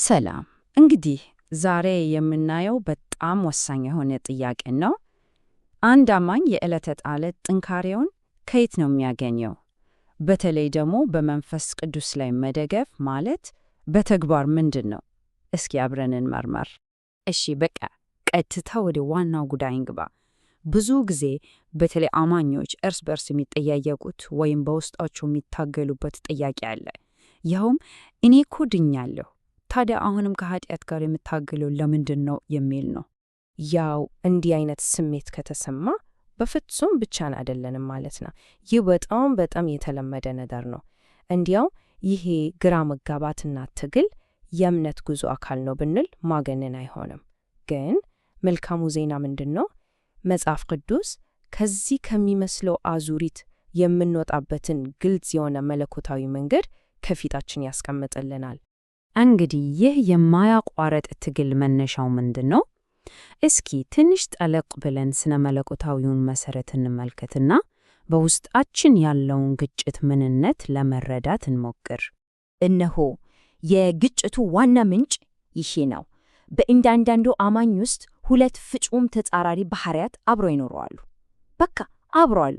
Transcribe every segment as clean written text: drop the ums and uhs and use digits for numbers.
ሰላም። እንግዲህ ዛሬ የምናየው በጣም ወሳኝ የሆነ ጥያቄ ነው። አንድ አማኝ የዕለት ተዕለት ጥንካሬውን ከየት ነው የሚያገኘው? በተለይ ደግሞ በመንፈስ ቅዱስ ላይ መደገፍ ማለት በተግባር ምንድን ነው? እስኪ አብረን እንመርመር። እሺ፣ በቃ ቀጥታ ወደ ዋናው ጉዳይ እንግባ። ብዙ ጊዜ በተለይ አማኞች እርስ በርስ የሚጠያየቁት ወይም በውስጣቸው የሚታገሉበት ጥያቄ አለ። ይኸውም እኔ እኮ ድኛለሁ፣ ታዲያ አሁንም ከኃጢአት ጋር የምታገለው ለምንድን ነው የሚል ነው። ያው እንዲህ አይነት ስሜት ከተሰማ በፍጹም ብቻን አይደለንም ማለት ነው። ይህ በጣም የተለመደ ነገር ነው። እንዲያው ይሄ ግራ መጋባትና ትግል የእምነት ጉዞ አካል ነው ብንል ማገነን አይሆንም። ግን መልካሙ ዜና ምንድን ነው? መጽሐፍ ቅዱስ ከዚህ ከሚመስለው አዙሪት የምንወጣበትን ግልጽ የሆነ መለኮታዊ መንገድ ከፊታችን ያስቀምጥልናል። እንግዲህ ይህ የማያቋርጥ ትግል መነሻው ምንድን ነው? እስኪ ትንሽ ጠለቅ ብለን ስነ መለኮታዊውን መሰረት እንመልከትና በውስጣችን ያለውን ግጭት ምንነት ለመረዳት እንሞክር። እነሆ የግጭቱ ዋና ምንጭ ይሄ ነው። በእያንዳንዱ አማኝ ውስጥ ሁለት ፍጹም ተጻራሪ ባህሪያት አብሮ ይኖራሉ። በቃ አብሮ አሉ።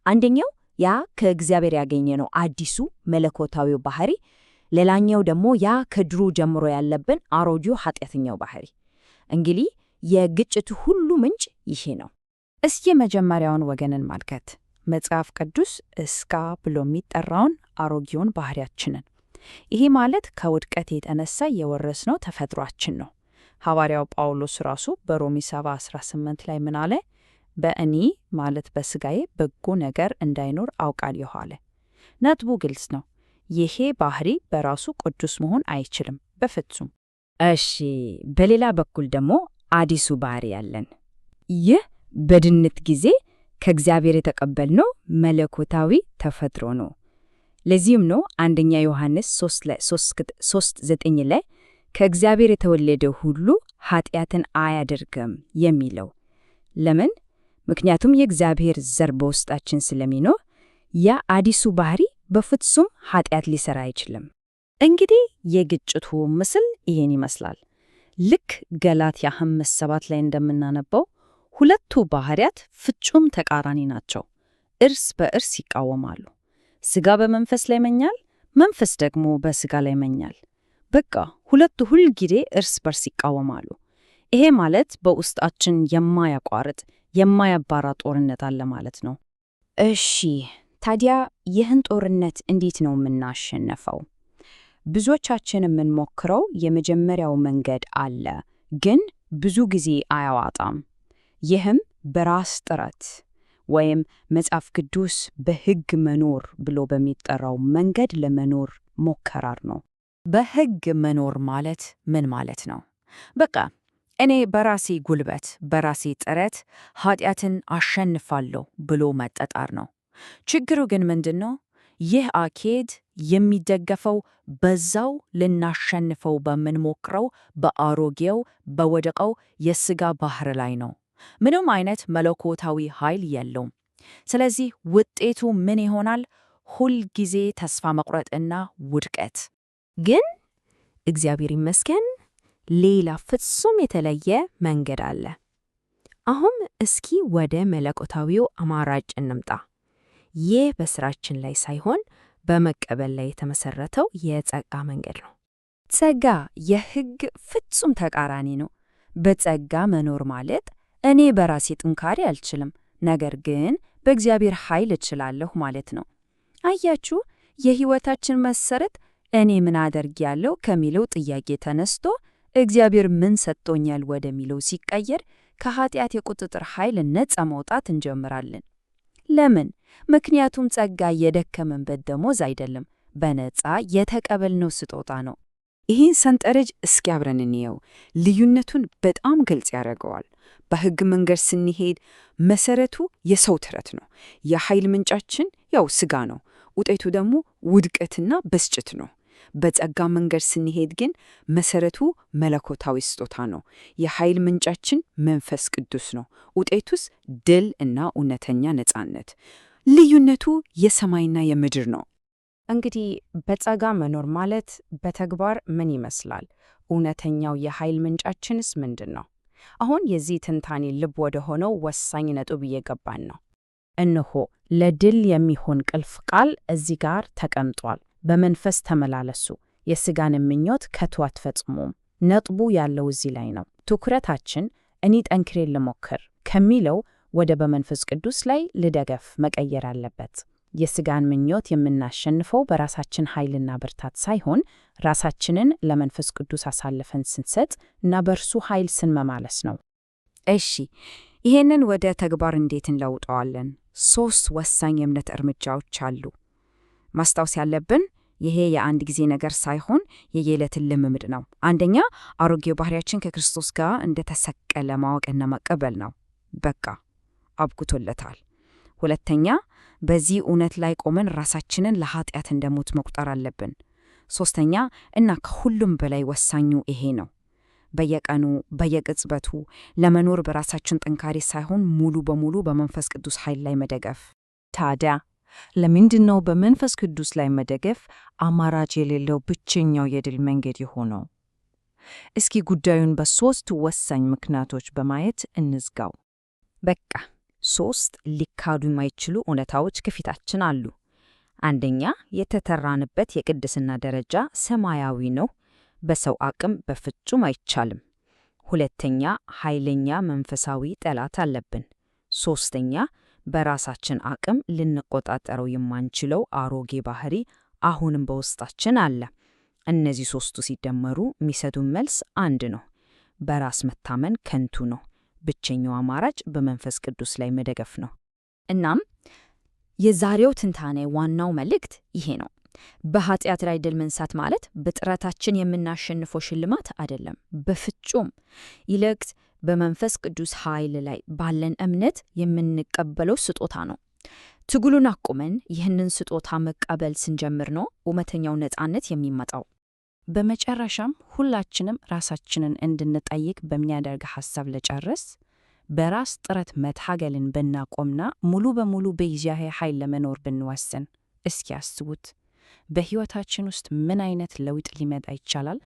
አንደኛው ያ ከእግዚአብሔር ያገኘነው አዲሱ መለኮታዊው ባህሪ፣ ሌላኛው ደግሞ ያ ከድሮ ጀምሮ ያለብን አሮጌው ኃጢአተኛው ባህሪ። እንግዲህ የግጭቱ ሁሉ ምንጭ ይሄ ነው። እስኪ መጀመሪያውን ወገን እንመልከት። መጽሐፍ ቅዱስ እስካ ብሎ የሚጠራውን አሮጌውን ባህሪያችንን። ይሄ ማለት ከውድቀት የተነሳ የወረስነው ተፈጥሯችን ነው። ሐዋርያው ጳውሎስ ራሱ በሮሜ 7:18 ላይ ምን አለ? በእኔ ማለት በሥጋዬ በጎ ነገር እንዳይኖር አውቃለሁ አለ። ነጥቡ ግልጽ ነው። ይሄ ባህሪ በራሱ ቅዱስ መሆን አይችልም በፍጹም። እሺ፣ በሌላ በኩል ደግሞ አዲሱ ባህሪ ያለን፣ ይህ በድነት ጊዜ ከእግዚአብሔር የተቀበልነው መለኮታዊ ተፈጥሮ ነው። ለዚህም ነው አንደኛ ዮሐንስ 3:9 ላይ ከእግዚአብሔር የተወለደ ሁሉ ኃጢአትን አያደርግም የሚለው። ለምን? ምክንያቱም የእግዚአብሔር ዘር በውስጣችን ስለሚኖር ያ አዲሱ ባህሪ በፍጹም ኃጢአት ሊሰራ አይችልም። እንግዲህ የግጭቱ ምስል ይሄን ይመስላል። ልክ ገላትያ 5:7 ላይ እንደምናነበው ሁለቱ ባህሪያት ፍጹም ተቃራኒ ናቸው። እርስ በእርስ ይቃወማሉ። ሥጋ በመንፈስ ላይ ይመኛል፣ መንፈስ ደግሞ በሥጋ ላይ ይመኛል። በቃ ሁለቱ ሁልጊዜ እርስ በርስ ይቃወማሉ። ይሄ ማለት በውስጣችን የማያቋርጥ የማያባራ ጦርነት አለ ማለት ነው። እሺ፣ ታዲያ ይህን ጦርነት እንዴት ነው የምናሸነፈው? ብዙዎቻችን የምንሞክረው የመጀመሪያው መንገድ አለ፣ ግን ብዙ ጊዜ አያዋጣም። ይህም በራስ ጥረት ወይም መጽሐፍ ቅዱስ በሕግ መኖር ብሎ በሚጠራው መንገድ ለመኖር ሞከራር ነው። በሕግ መኖር ማለት ምን ማለት ነው? በቃ እኔ በራሴ ጉልበት በራሴ ጥረት ኃጢአትን አሸንፋለሁ ብሎ መጠጣር ነው። ችግሩ ግን ምንድን ነው? ይህ አካሄድ የሚደገፈው በዛው ልናሸንፈው በምንሞክረው በአሮጌው በወደቀው የሥጋ ባህር ላይ ነው። ምንም አይነት መለኮታዊ ኃይል የለውም። ስለዚህ ውጤቱ ምን ይሆናል? ሁል ጊዜ ተስፋ መቁረጥና ውድቀት። ግን እግዚአብሔር ይመስገን ሌላ ፍጹም የተለየ መንገድ አለ። አሁን እስኪ ወደ መለኮታዊው አማራጭ እንምጣ። ይህ በስራችን ላይ ሳይሆን በመቀበል ላይ የተመሰረተው የጸጋ መንገድ ነው። ጸጋ የሕግ ፍጹም ተቃራኒ ነው። በጸጋ መኖር ማለት እኔ በራሴ ጥንካሬ አልችልም፣ ነገር ግን በእግዚአብሔር ኃይል እችላለሁ ማለት ነው። አያችሁ፣ የሕይወታችን መሰረት እኔ ምን አደርጊያለሁ ከሚለው ጥያቄ ተነስቶ እግዚአብሔር ምን ሰጥቶኛል ወደሚለው ሲቀየር ከኃጢአት የቁጥጥር ኃይል ነፃ መውጣት እንጀምራለን። ለምን? ምክንያቱም ጸጋ የደከመንበት ደሞዝ አይደለም፣ በነፃ የተቀበልነው ስጦታ ነው። ይህን ሰንጠረዥ እስኪ አብረን እንየው። ልዩነቱን በጣም ግልጽ ያደርገዋል። በሕግ መንገድ ስንሄድ መሰረቱ የሰው ተረት ነው። የኃይል ምንጫችን ያው ሥጋ ነው። ውጤቱ ደግሞ ውድቀትና ብስጭት ነው። በጸጋ መንገድ ስንሄድ ግን መሰረቱ መለኮታዊ ስጦታ ነው። የኃይል ምንጫችን መንፈስ ቅዱስ ነው። ውጤቱስ ድል እና እውነተኛ ነጻነት። ልዩነቱ የሰማይና የምድር ነው። እንግዲህ በጸጋ መኖር ማለት በተግባር ምን ይመስላል? እውነተኛው የኃይል ምንጫችንስ ምንድን ነው? አሁን የዚህ ትንታኔ ልብ ወደ ሆነው ወሳኝ ነጥብ እየገባን ነው። እነሆ ለድል የሚሆን ቁልፍ ቃል እዚህ ጋር ተቀምጧል። በመንፈስ ተመላለሱ፣ የሥጋን ምኞት ከቶ አትፈጽሙም። ነጥቡ ያለው እዚህ ላይ ነው። ትኩረታችን እኔ ጠንክሬ ልሞክር ከሚለው ወደ በመንፈስ ቅዱስ ላይ ልደገፍ መቀየር አለበት። የሥጋን ምኞት የምናሸንፈው በራሳችን ኃይልና ብርታት ሳይሆን ራሳችንን ለመንፈስ ቅዱስ አሳልፈን ስንሰጥ እና በእርሱ ኃይል ስንመላለስ ነው። እሺ፣ ይሄንን ወደ ተግባር እንዴት እንለውጠዋለን? 3 ወሳኝ የእምነት እርምጃዎች አሉ። ማስታወስ ያለብን ይሄ የአንድ ጊዜ ነገር ሳይሆን የየዕለት ልምምድ ነው። አንደኛ፣ አሮጌው ባህሪያችን ከክርስቶስ ጋር እንደተሰቀለ ማወቅና መቀበል ነው። በቃ አብቅቶለታል። ሁለተኛ፣ በዚህ እውነት ላይ ቆመን ራሳችንን ለኃጢአት እንደሞት መቁጠር አለብን። ሶስተኛ እና ከሁሉም በላይ ወሳኙ ይሄ ነው። በየቀኑ በየቅጽበቱ ለመኖር በራሳችን ጥንካሬ ሳይሆን ሙሉ በሙሉ በመንፈስ ቅዱስ ኃይል ላይ መደገፍ። ታዲያ ለምንድን ነው በመንፈስ ቅዱስ ላይ መደገፍ አማራጭ የሌለው ብቸኛው የድል መንገድ የሆነው? እስኪ ጉዳዩን በ3 ወሳኝ ምክንያቶች በማየት እንዝጋው። በቃ 3 ሊካዱ የማይችሉ እውነታዎች ከፊታችን አሉ። አንደኛ፣ የተጠራንበት የቅድስና ደረጃ ሰማያዊ ነው። በሰው አቅም በፍጹም አይቻልም። ሁለተኛ፣ ኃይለኛ መንፈሳዊ ጠላት አለብን። ሶስተኛ፣ በራሳችን አቅም ልንቆጣጠረው የማንችለው አሮጌ ባህሪ አሁንም በውስጣችን አለ። እነዚህ 3ቱ ሲደመሩ የሚሰጡን መልስ አንድ ነው። በራስ መታመን ከንቱ ነው። ብቸኛው አማራጭ በመንፈስ ቅዱስ ላይ መደገፍ ነው። እናም የዛሬው ትንታኔ ዋናው መልእክት ይሄ ነው። በኃጢአት ላይ ድል መንሳት ማለት በጥረታችን የምናሸንፈው ሽልማት አይደለም፣ በፍጹም። ይልቅ በመንፈስ ቅዱስ ኃይል ላይ ባለን እምነት የምንቀበለው ስጦታ ነው። ትግሉን አቁመን ይህንን ስጦታ መቀበል ስንጀምር ነው እውነተኛው ነፃነት የሚመጣው። በመጨረሻም ሁላችንም ራሳችንን እንድንጠይቅ በሚያደርግ ሐሳብ ለጨርስ፣ በራስ ጥረት መታገልን ብናቆምና ሙሉ በሙሉ በእግዚአብሔር ኃይል ለመኖር ብንወስን፣ እስኪ ያስቡት፣ በሕይወታችን ውስጥ ምን አይነት ለውጥ ሊመጣ ይቻላል?